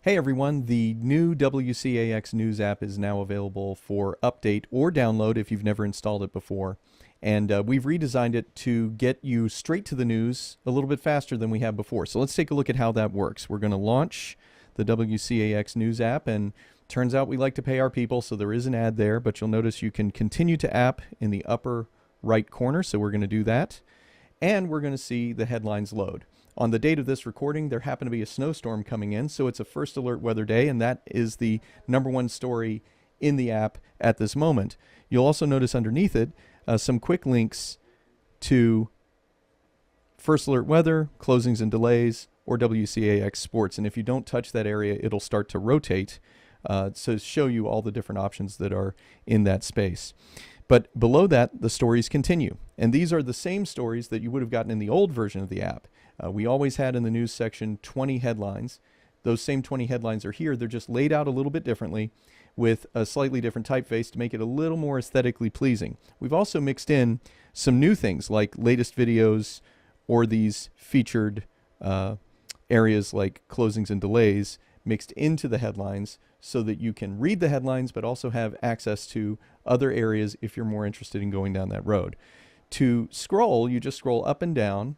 Hey everyone, the new WCAX News app is now available for update or download if you've never installed it before. And we've redesigned it to get you straight to the news a little bit faster than we have before. So let's take a look at how that works. We're going to launch the WCAX News app, and turns out we like to pay our people, so there is an ad there, but you'll notice you can continue to app in the upper right corner, so we're going to do that. And we're going to see the headlines load. On the date of this recording, there happened to be a snowstorm coming in, so it's a first alert weather day, and that is the #1 story in the app at this moment. You'll also notice underneath it some quick links to first alert weather, closings and delays, or WCAX sports. And if you don't touch that area, it'll start to rotate to show you all the different options that are in that space. But below that, the stories continue. And these are the same stories that you would have gotten in the old version of the app. We always had in the news section 20 headlines. Those same 20 headlines are here. They're just laid out a little bit differently with a slightly different typeface to make it a little more aesthetically pleasing. We've also mixed in some new things like latest videos or these featured areas like closings and delays mixed into the headlines so that you can read the headlines but also have access to other areas if you're more interested in going down that road. To scroll, you just scroll up and down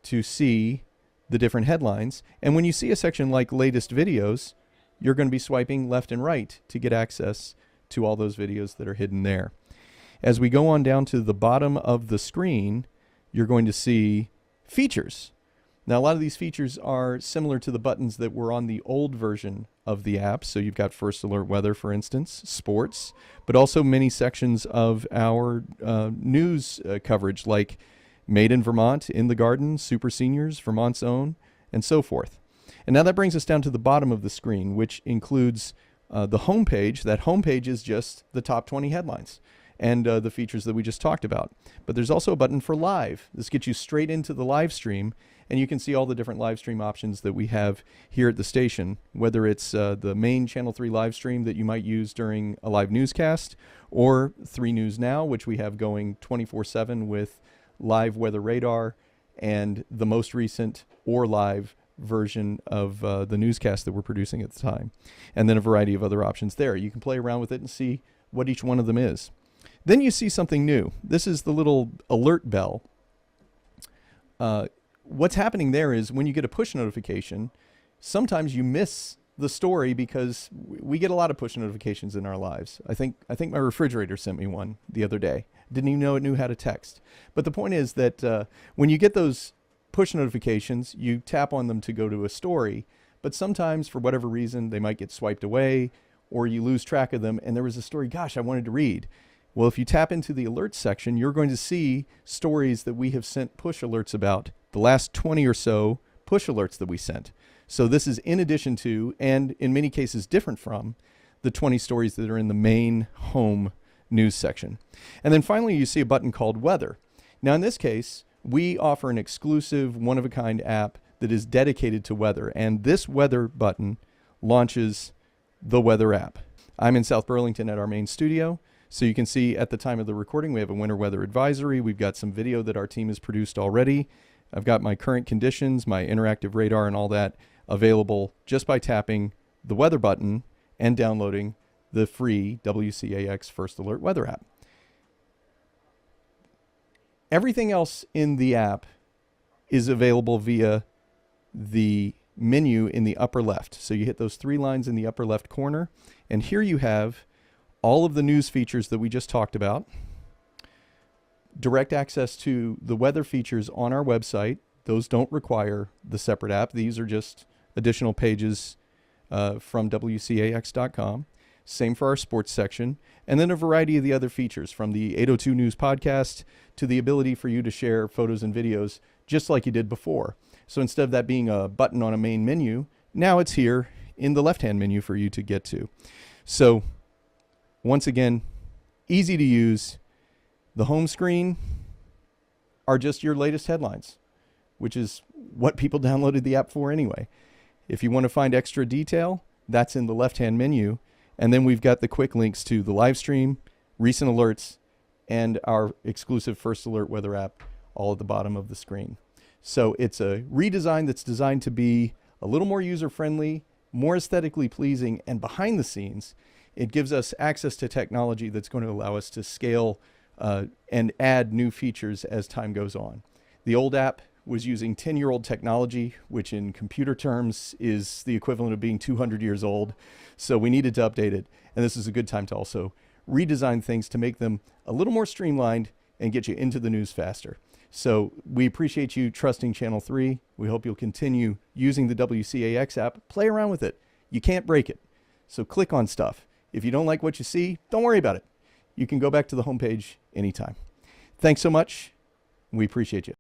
to see the different headlines. And when you see a section like latest videos, you're going to be swiping left and right to get access to all those videos that are hidden there. As we go on down to the bottom of the screen, you're going to see features. Now, a lot of these features are similar to the buttons that were on the old version of the app. So you've got first alert weather, for instance, sports, but also many sections of our news coverage like Made in Vermont, In the Garden, Super Seniors, Vermont's Own, and so forth. And now that brings us down to the bottom of the screen, which includes the home page. That home page is just the top 20 headlines and the features that we just talked about. But there's also a button for live. This gets you straight into the live stream, and you can see all the different live stream options that we have here at the station, whether it's the main Channel 3 live stream that you might use during a live newscast, or 3 News Now, which we have going 24/7 with live weather radar and the most recent or live version of the newscast that we're producing at the time. And then a variety of other options there. You can play around with it and see what each one of them is. Then you see something new. This is the little alert bell. What's happening there is when you get a push notification, sometimes you miss the story because we get a lot of push notifications in our lives. I think my refrigerator sent me one the other day. Didn't even know it knew how to text. But the point is that when you get those push notifications, you tap on them to go to a story, but sometimes for whatever reason they might get swiped away or you lose track of them and there was a story, gosh, I wanted to read. Well, if you tap into the alerts section, you're going to see stories that we have sent push alerts about, the last 20 or so push alerts that we sent. So this is in addition to, and in many cases different from, the 20 stories that are in the main home news section. And then finally, you see a button called Weather. Now, in this case, we offer an exclusive one-of-a-kind app that is dedicated to weather, and this weather button launches the weather app. I'm in South Burlington at our main studio, so you can see at the time of the recording, we have a winter weather advisory. We've got some video that our team has produced already. I've got my current conditions, my interactive radar, and all that available just by tapping the weather button and downloading the free WCAX First Alert Weather app. Everything else in the app is available via the menu in the upper left. So you hit those 3 lines in the upper left corner, and here you have all of the news features that we just talked about, direct access to the weather features on our website. Those don't require the separate app. These are just additional pages from WCAX.com. Same for our sports section. And then a variety of the other features, from the 802 News podcast to the ability for you to share photos and videos just like you did before. So instead of that being a button on a main menu, now it's here in the left-hand menu for you to get to. So once again, easy to use. The home screen are just your latest headlines, which is what people downloaded the app for anyway. If you want to find extra detail, that's in the left-hand menu. And then we've got the quick links to the live stream, recent alerts, and our exclusive First Alert weather app all at the bottom of the screen. So it's a redesign that's designed to be a little more user-friendly more aesthetically pleasing, and behind the scenes, it gives us access to technology that's going to allow us to scale and add new features as time goes on. The old app was using 10-year-old technology, which in computer terms is the equivalent of being 200 years old. So we needed to update it. And this is a good time to also redesign things to make them a little more streamlined and get you into the news faster. So we appreciate you trusting Channel 3. We hope you'll continue using the WCAX app. Play around with it. You can't break it. So click on stuff. If you don't like what you see, don't worry about it. You can go back to the homepage anytime. Thanks so much. We appreciate you.